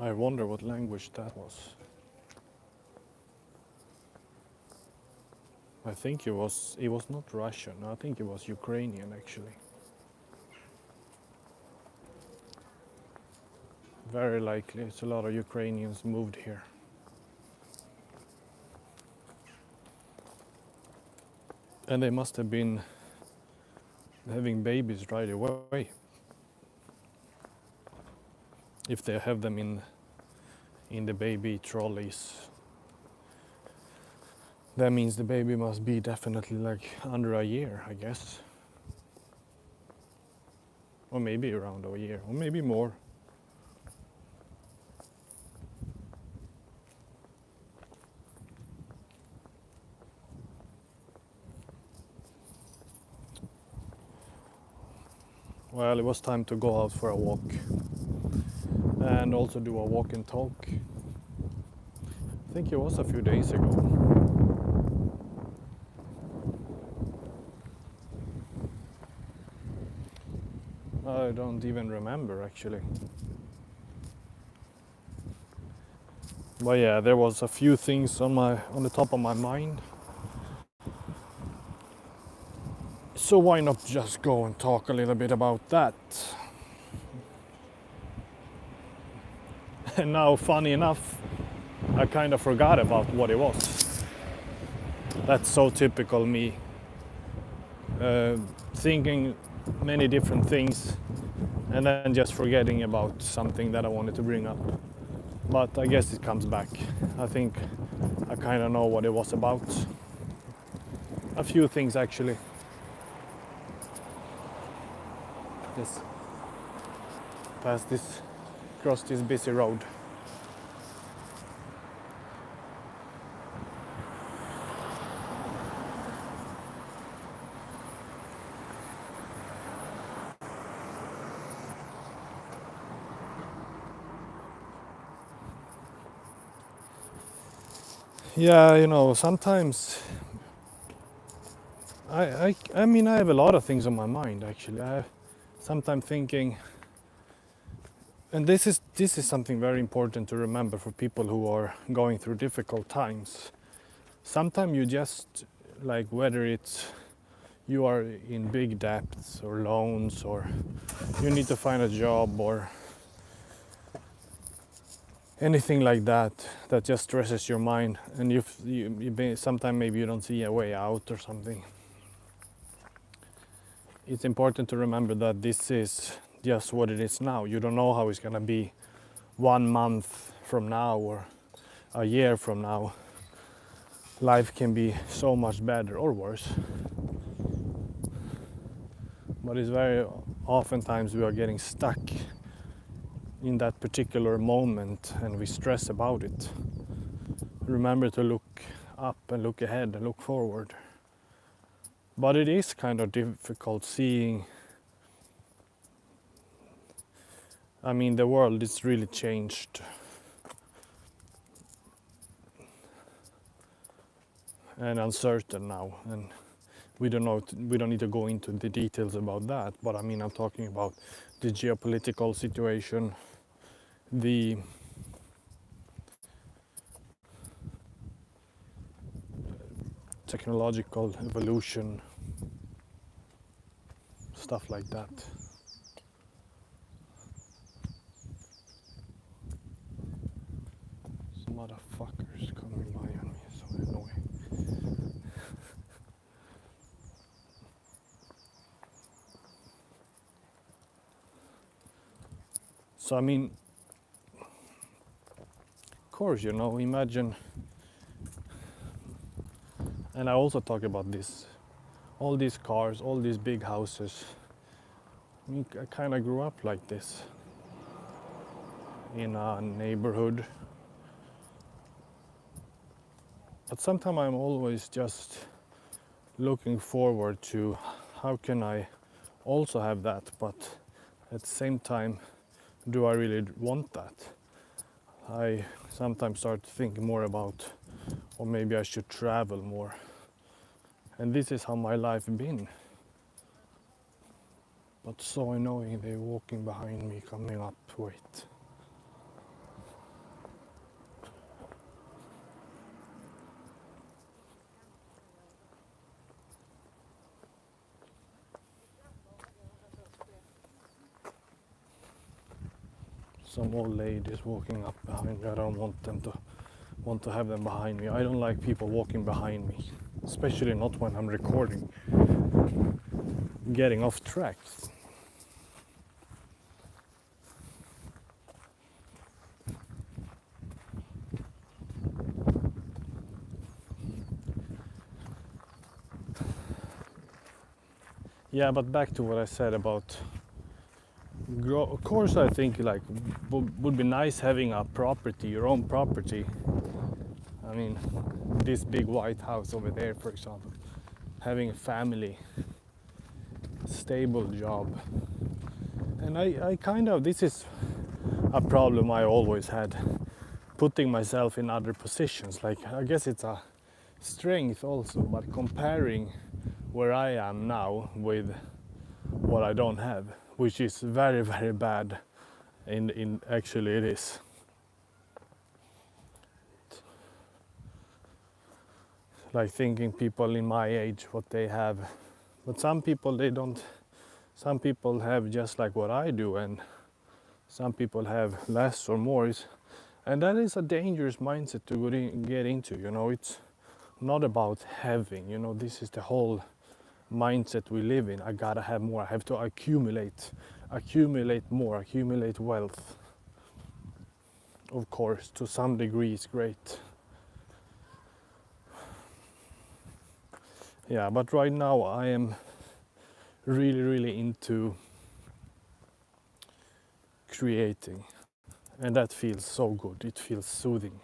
I wonder what language that was. I think it was not Russian. I think it was Ukrainian actually. Very likely it's a lot of Ukrainians moved here. And they must have been having babies right away. If they have them in the baby trolleys. That means the baby must be definitely like under a year, I guess. Or maybe around a year, or maybe more. Well, it was time to go out for a walk and also do a walk and talk. I think it was a few days ago. I don't even remember actually. But yeah, there was a few things on the top of my mind. So why not just go and talk a little bit about that? And now, funny enough, I kind of forgot about what it was. That's so typical me. Thinking many different things and then just forgetting about something that I wanted to bring up. But I guess it comes back. I think I kind of know what it was about. A few things actually. Just past this, across this busy road. Yeah, you know, sometimes I mean, I have a lot of things on my mind actually. I sometimes thinking, and this is something very important to remember for people who are going through difficult times. Sometimes you just, like, whether it's you are in big debts or loans, or you need to find a job, or anything like that that just stresses your mind, and sometimes maybe you don't see a way out or something. It's important to remember that this is just what it is now. You don't know how it's gonna be 1 month from now or a year from now. Life can be so much better or worse. But it's very oftentimes we are getting stuck in that particular moment and we stress about it. Remember to look up and look ahead and look forward. But it is kind of difficult seeing. I mean, the world is really changed. And uncertain now, and we don't know. We don't need to go into the details about that. But I mean, I'm talking about the geopolitical situation, the technological evolution, stuff like that. Some motherfuckers coming by on me, so annoying. So I mean, of course, you know, imagine, and I also talk about this, all these cars, all these big houses. I mean, I kind of grew up like this in a neighborhood. But sometimes I'm always just looking forward to how can I also have that, but at the same time, do I really want that? I sometimes start to think more about, or maybe I should travel more. And this is how my life been. But so annoying, they're walking behind me, coming up, wait. some old ladies walking up behind me. I don't want to have them behind me. I don't like people walking behind me, especially not when I'm recording. Getting off track. Yeah, but back to what I said about of course I think like would be nice having a property, your own property. I mean, this big white house over there, for example, having a family, stable job. And I kind of, this is a problem I always had, putting myself in other positions. Like, I guess it's a strength also, but comparing where I am now with what I don't have, which is very, very bad. In actually it is. Like thinking people in my age what they have, but some people they don't. Some people have just like what I do, and some people have less or more. And that is a dangerous mindset to get into. You know, it's not about having. You know, this is the whole mindset we live in. I gotta have more. I have to accumulate more, accumulate wealth. Of course, to some degree, it's great. Yeah, but right now I am really into creating, and that feels so good. It feels soothing.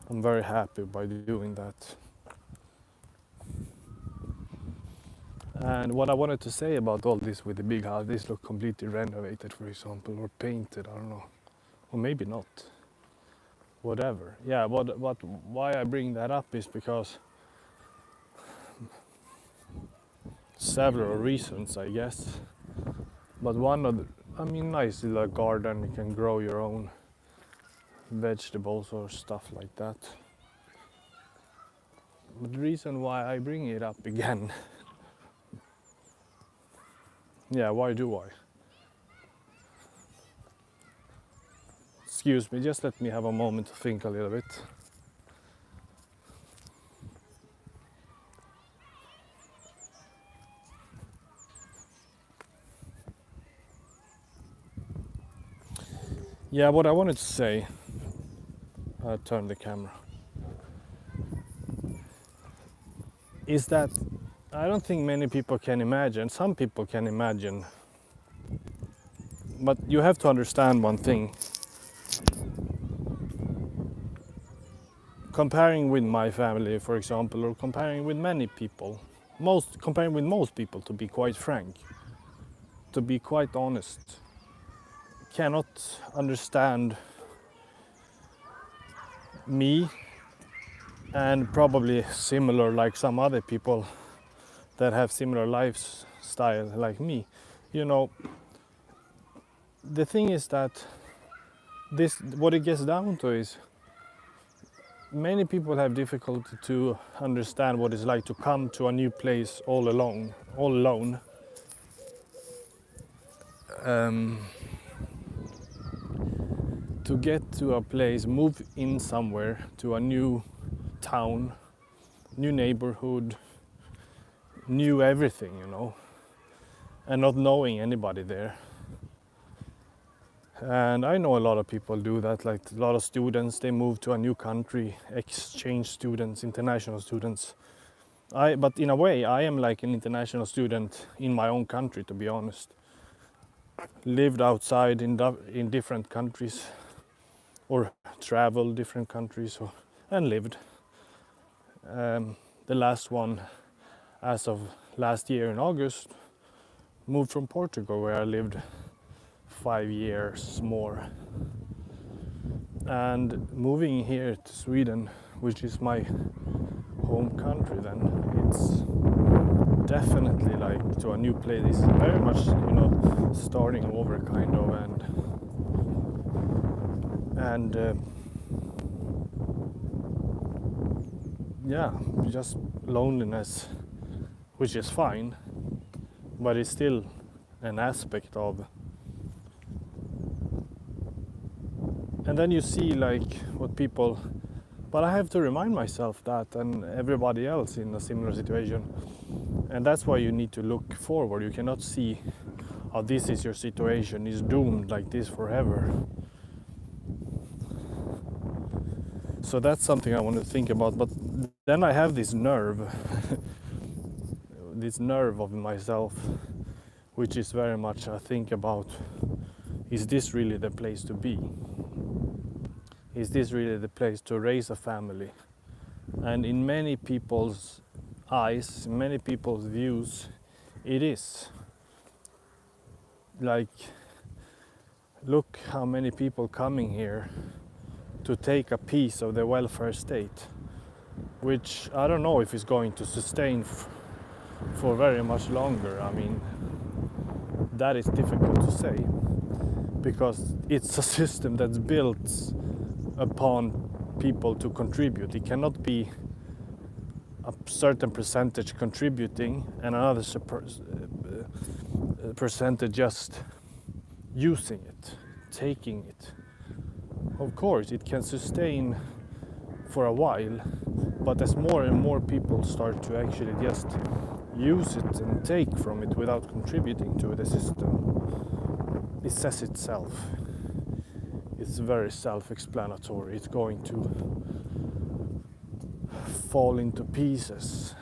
I'm very happy by doing that. And what I wanted to say about all this with the big house, this look completely renovated, for example, or painted, I don't know, or maybe not, whatever. Yeah, why I bring that up is because several reasons, I guess. But one of the, I mean, nice little garden, you can grow your own vegetables or stuff like that. But the reason why I bring it up again, yeah, why do I? Excuse me, just let me have a moment to think a little bit. Yeah, what I wanted to say, I'll turn the camera, is that I don't think many people can imagine, some people can imagine, but you have to understand one thing. Comparing with my family, for example, or comparing with many people, comparing with most people, to be quite frank, to be quite honest, cannot understand me, and probably similar like some other people that have similar lifestyle like me. You know, the thing is that this, what it gets down to is many people have difficulty to understand what it's like to come to a new place all alone. To get to a place, move in somewhere, to a new town, new neighborhood, new everything, you know, and not knowing anybody there. And I know a lot of people do that, like a lot of students, they move to a new country, exchange students, international students. But in a way, I am like an international student in my own country, to be honest. Lived outside in different countries, or traveled different countries, and lived. The last one, as of last year in August, moved from Portugal, where I lived 5 years more. And moving here to Sweden, which is my home country, then it's definitely like to a new place. It's very much, you know, starting over kind of, and yeah, just loneliness, which is fine, but it's still an aspect of And then you see like what people, but I have to remind myself that and everybody else in a similar situation. And that's why you need to look forward. You cannot see how this is your situation, is doomed like this forever. So that's something I want to think about. But then I have this nerve, this nerve of myself, which is very much I think about, is this really the place to be? Is this really the place to raise a family? And in many people's eyes, in many people's views, it is. Like, look how many people coming here to take a piece of the welfare state, which I don't know if it's going to sustain for very much longer. I mean, that is difficult to say, because it's a system that's built upon people to contribute. It cannot be a certain percentage contributing and another percentage just using it, taking it. Of course, it can sustain for a while, but as more and more people start to actually just use it and take from it without contributing to the system, it says itself. It's very self-explanatory. It's going to fall into pieces,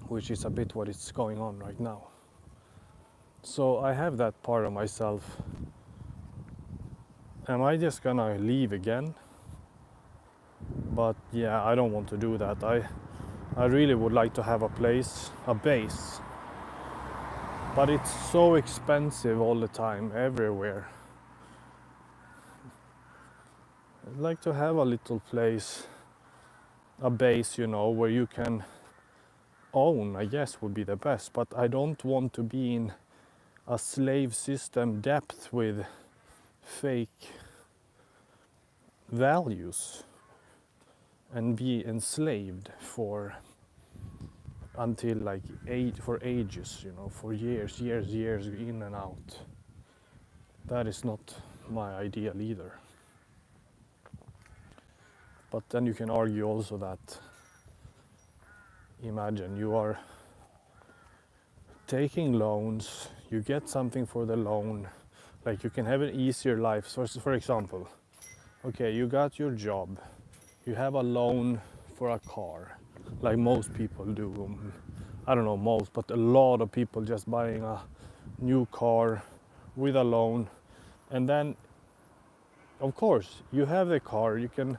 which is a bit what is going on right now. So I have that part of myself. Am I just gonna leave again? But yeah, I don't want to do that. I really would like to have a place, a base. But it's so expensive all the time, everywhere. I'd like to have a little place, a base, you know, where you can own, I guess would be the best. But I don't want to be in a slave system depth with fake values and be enslaved for until like for ages, you know, for years in and out. That is not my ideal either. But then you can argue also that, imagine you are taking loans, you get something for the loan, like you can have an easier life. So for example, okay, you got your job, you have a loan for a car, like most people do. I don't know most, but a lot of people just buying a new car with a loan. And then, of course, you have the car, you can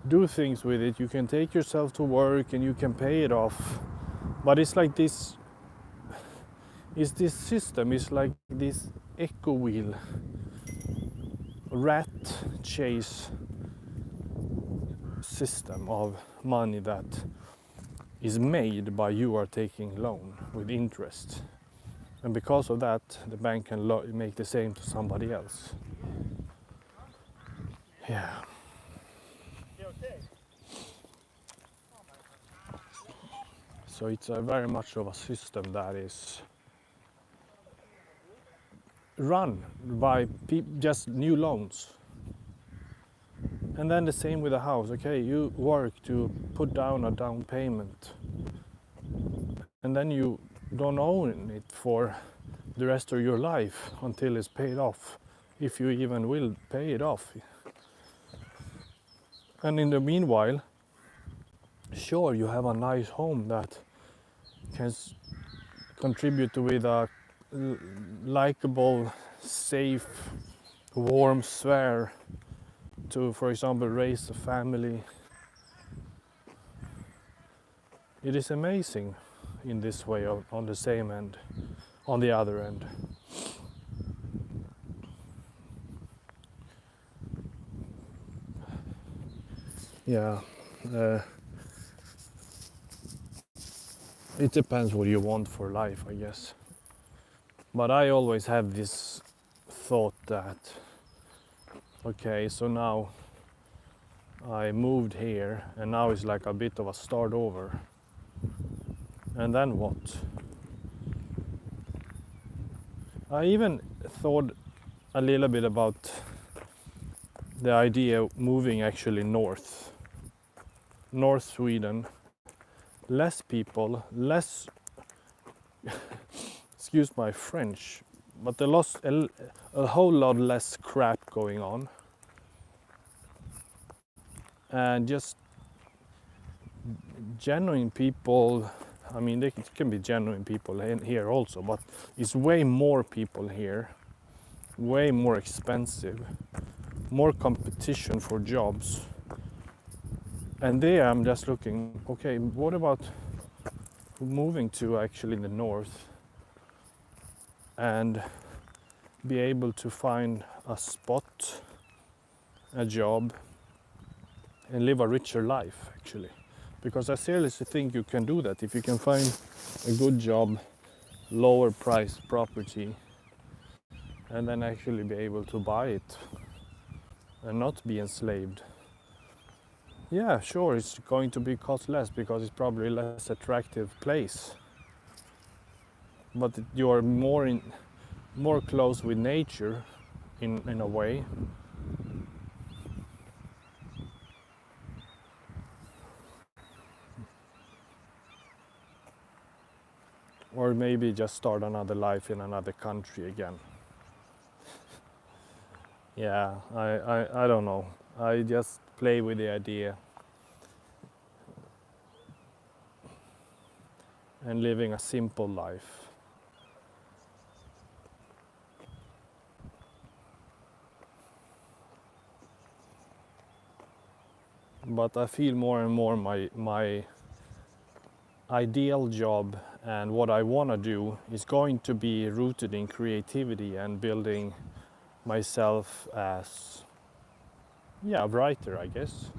do things with it, you can take yourself to work and you can pay it off. But it's like this system is like this echo wheel, rat chase system of money that is made by you are taking loan with interest. And because of that, the bank can make the same to somebody else. Yeah. So it's very much of a system that is run by just new loans. And then the same with a house. Okay, you work to put down a down payment, and then you don't own it for the rest of your life until it's paid off, if you even will pay it off. And in the meanwhile, sure, you have a nice home that can contribute with a likable, safe, warm sphere to, for example, raise a family. It is amazing in this way on the same end, on the other end. Yeah, it depends what you want for life, I guess. But I always have this thought that, okay, so now I moved here and now it's like a bit of a start over. And then what? I even thought a little bit about the idea of moving actually North Sweden, less people, less, excuse my French, but a whole lot less crap going on, and just genuine people. I mean, there can be genuine people here also, but it's way more people here, way more expensive, more competition for jobs. And there I'm just looking, okay, what about moving to actually the north and be able to find a spot, a job, and live a richer life actually. Because I seriously think you can do that if you can find a good job, lower price property, and then actually be able to buy it and not be enslaved. Yeah, sure, it's going to be cost less because it's probably less attractive place. But you are more close with nature in a way. Or maybe just start another life in another country again. Yeah, I don't know. I just play with the idea and living a simple life. But I feel more and more my ideal job and what I want to do is going to be rooted in creativity and building myself as, yeah, a writer, I guess,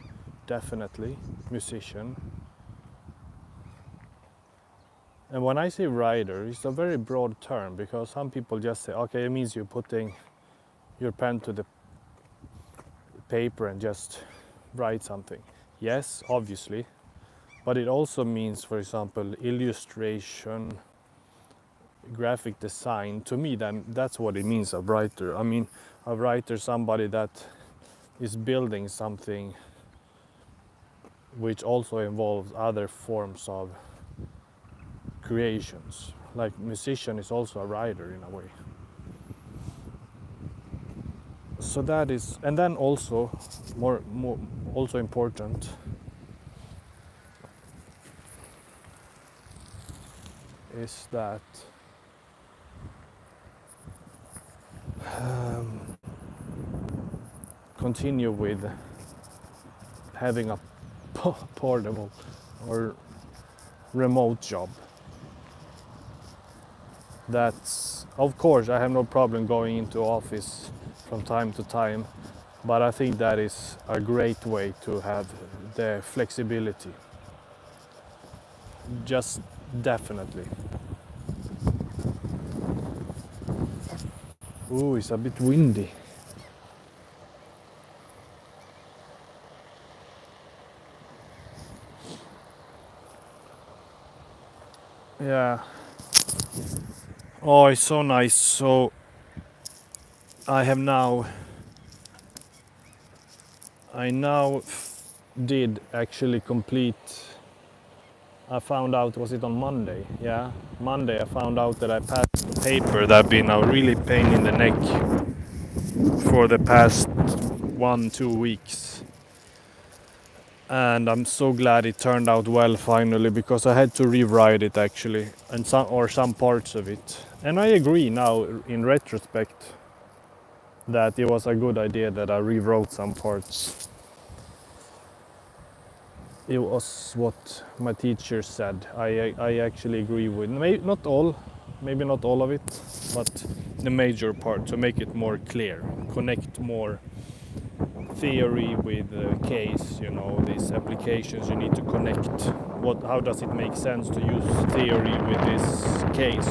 definitely, musician. And when I say writer, it's a very broad term because some people just say, okay, it means you're putting your pen to the paper and just write something. Yes, obviously, but it also means, for example, illustration, graphic design. To me, then that's what it means, a writer. I mean, a writer, somebody that is building something which also involves other forms of creations. Like musician is also a writer in a way. So that is, and then also more also important is that continue with having a portable or remote job. That's, of course, I have no problem going into office from time to time, but I think that is a great way to have the flexibility. Just definitely. Ooh, it's a bit windy. Yeah. Oh, it's so nice. So I have now, I now did actually complete. I found out, was it on Monday? Yeah, Monday I found out that I passed the paper that I've been a really pain in the neck for the past 1-2 weeks. And I'm so glad it turned out well finally because I had to rewrite it actually and some parts of it. And I agree now in retrospect that it was a good idea that I rewrote some parts. It was what my teacher said. I actually agree with maybe not all of it, but the major part to make it more clear, connect more theory with case. You know, these applications you need to connect. How does it make sense to use theory with this case?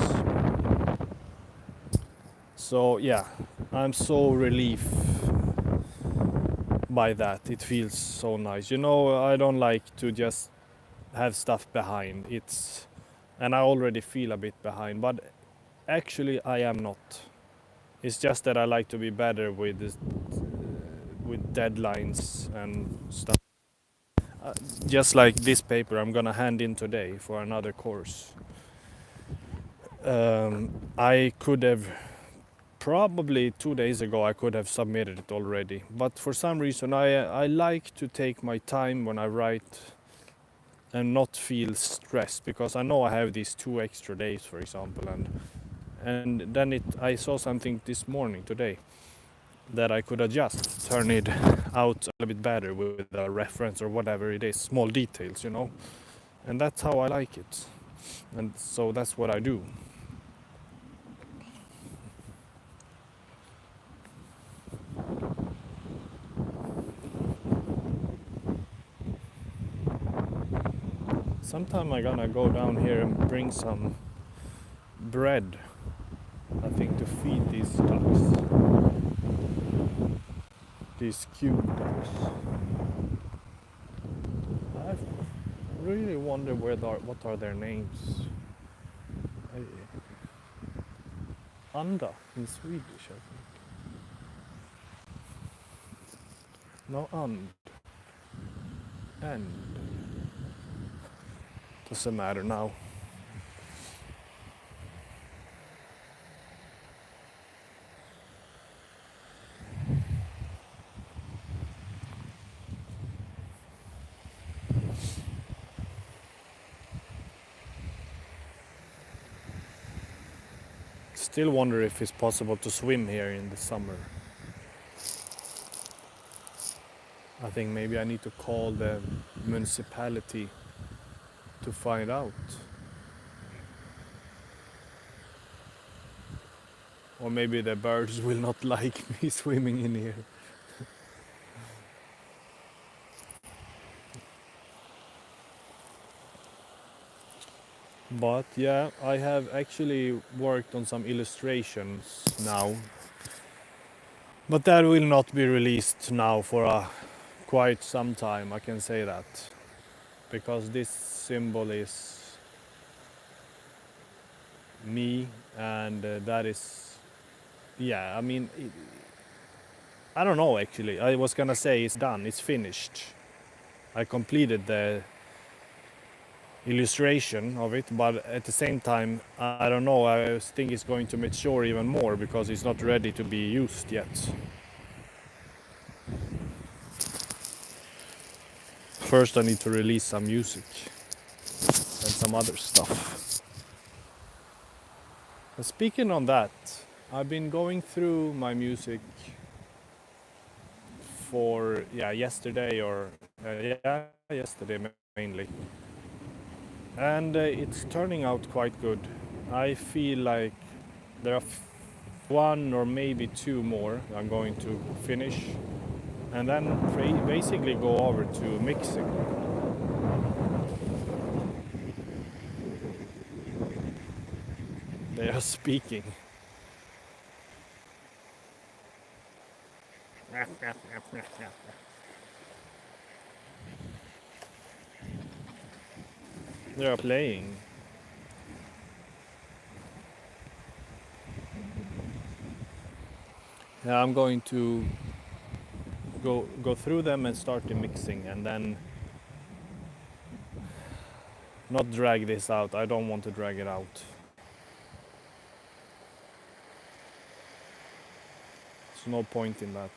So yeah, I'm so relieved by that. It feels so nice. You know, I don't like to just have stuff behind. And I already feel a bit behind, but actually I am not. It's just that I like to be better with with deadlines and stuff. Just like this paper I'm gonna hand in today for another course. I could have probably 2 days ago I could have submitted it already, but for some reason I like to take my time when I write and not feel stressed, because I know I have these 2 extra days, for example, and then I saw something this morning today that I could adjust, turn it out a little bit better with a reference or whatever it is, small details, and that's how I like it, and so that's what I do. Sometime I'm gonna go down here and bring some bread, I think, to feed these ducks, these cute ducks. I really wonder what are their names. Anda in Swedish, I think. No, and doesn't matter now. Still wonder if it's possible to swim here in the summer. I think maybe I need to call the municipality to find out. Or maybe the birds will not like me swimming in here. But yeah, I have actually worked on some illustrations now. But that will not be released now for quite some time, I can say that. Because this symbol is me, and that is, yeah, I mean, I don't know actually. I was gonna say it's done, it's finished. I completed the illustration of it, but at the same time, I don't know, I think it's going to mature even more because it's not ready to be used yet. First I need to release some music and some other stuff. And speaking on that, I've been going through my music for yesterday mainly, and it's turning out quite good. I feel like there are one or maybe two more I'm going to finish, and then basically go over to mixing. They are speaking. They are playing. Yeah, I'm going to go through them and start the mixing, and then not drag this out. I don't want to drag it out. There's no point in that.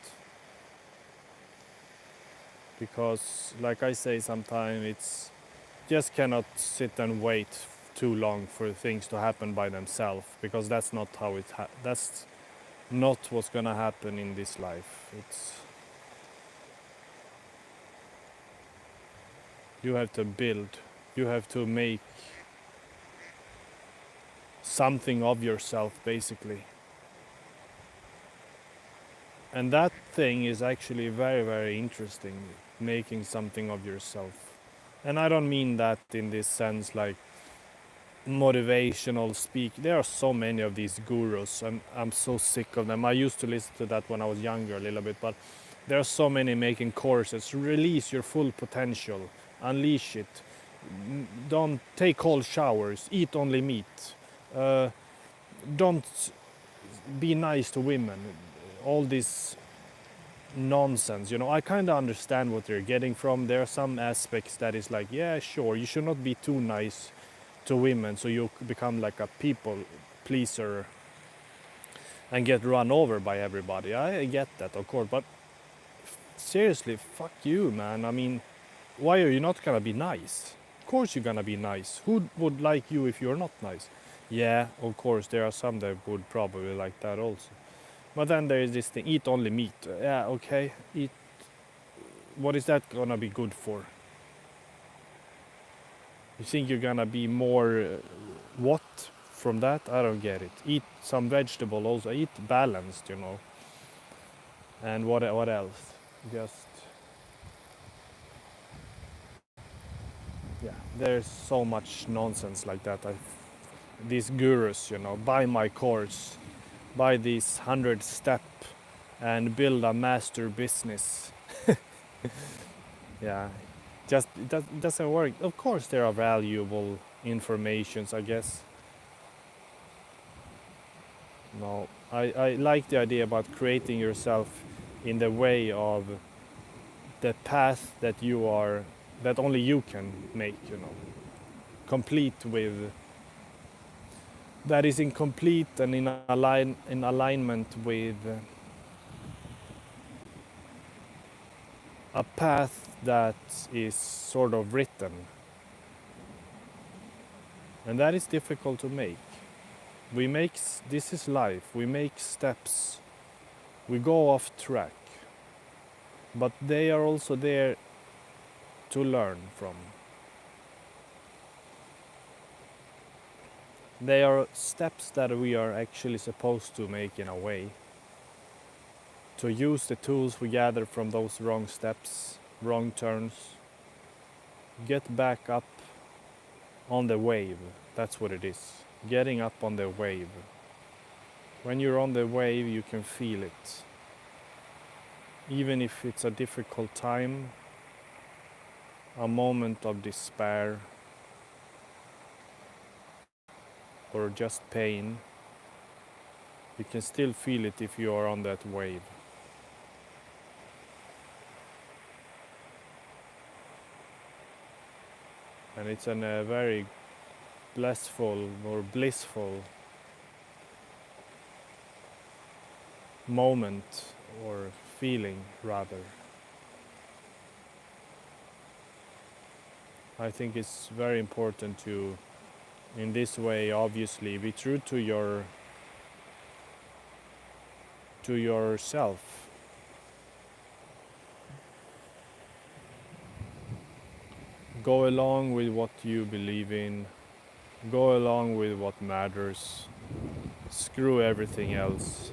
Because, like I say sometimes, it's just cannot sit and wait too long for things to happen by themselves, because that's not how that's not what's gonna happen in this life. You have to build, you have to make something of yourself, basically. And that thing is actually very, very interesting, making something of yourself. And I don't mean that in this sense like motivational speak. There are so many of these gurus, and I'm so sick of them. I used to listen to that when I was younger a little bit, but there are so many making courses. Release your full potential, unleash it. Don't take cold showers, eat only meat. Don't be nice to women. All this nonsense. You know, I kind of understand what they're getting from. There are some aspects that is like, yeah, sure, you should not be too nice to women, so you become like a people pleaser and get run over by everybody. I get that, of course, but seriously, fuck you, man. I mean, why are you not gonna be nice? Of course you're gonna be nice. Who would like you if you're not nice? Yeah, of course, there are some that would probably like that also. But then there is this thing, eat only meat. Yeah, okay, eat. What is that gonna be good for? You think you're gonna be more what from that? I don't get it. Eat some vegetable also. Eat balanced, you know. And what else? Just yeah. There's so much nonsense like that. These gurus, you know, buy my course, buy these 100 step, and build a master business. Yeah, just it doesn't work. Of course, there are valuable informations, I guess. No, I like the idea about creating yourself in the way of the path that you are, that only you can make, you know, complete with, that is in complete and in alignment with a path that is sort of written, and that is difficult to make. We make this is life. We make steps. We go off track, but they are also there to learn from. They are steps that we are actually supposed to make in a way. To use the tools we gather from those wrong steps, wrong turns, get back up on the wave. That's what it is. Getting up on the wave. When you're on the wave, you can feel it. Even if it's a difficult time, a moment of despair, or just pain, you can still feel it if you are on that wave. And it's a very blissful or blissful moment or feeling, rather. I think it's very important to, in this way, obviously, be true to yourself. Go along with what you believe in. Go along with what matters. Screw everything else.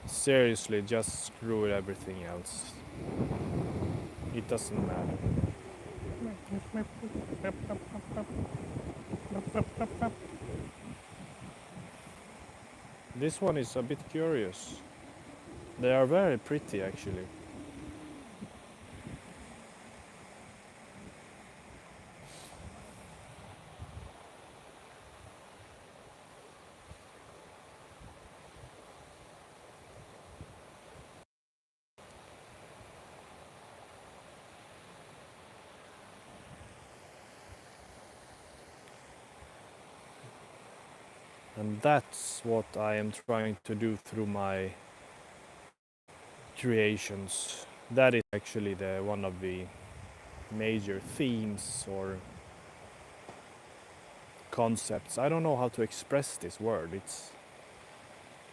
Seriously, just screw everything else. It doesn't matter. This one is a bit curious. They are very pretty, actually. And that's what I am trying to do through my creations. That is actually one of the major themes or concepts. I don't know how to express this word.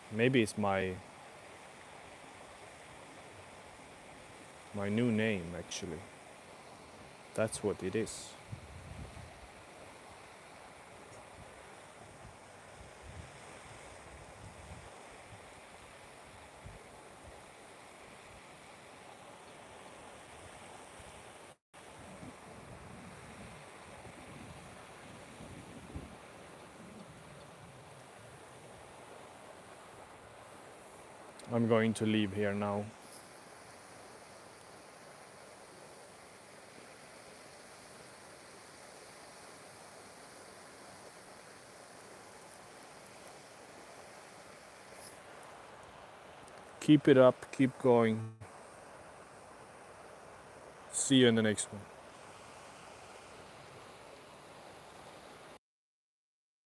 Maybe it's my new name, actually. That's what it is. I'm going to leave here now. Keep it up, keep going. See you in the next one.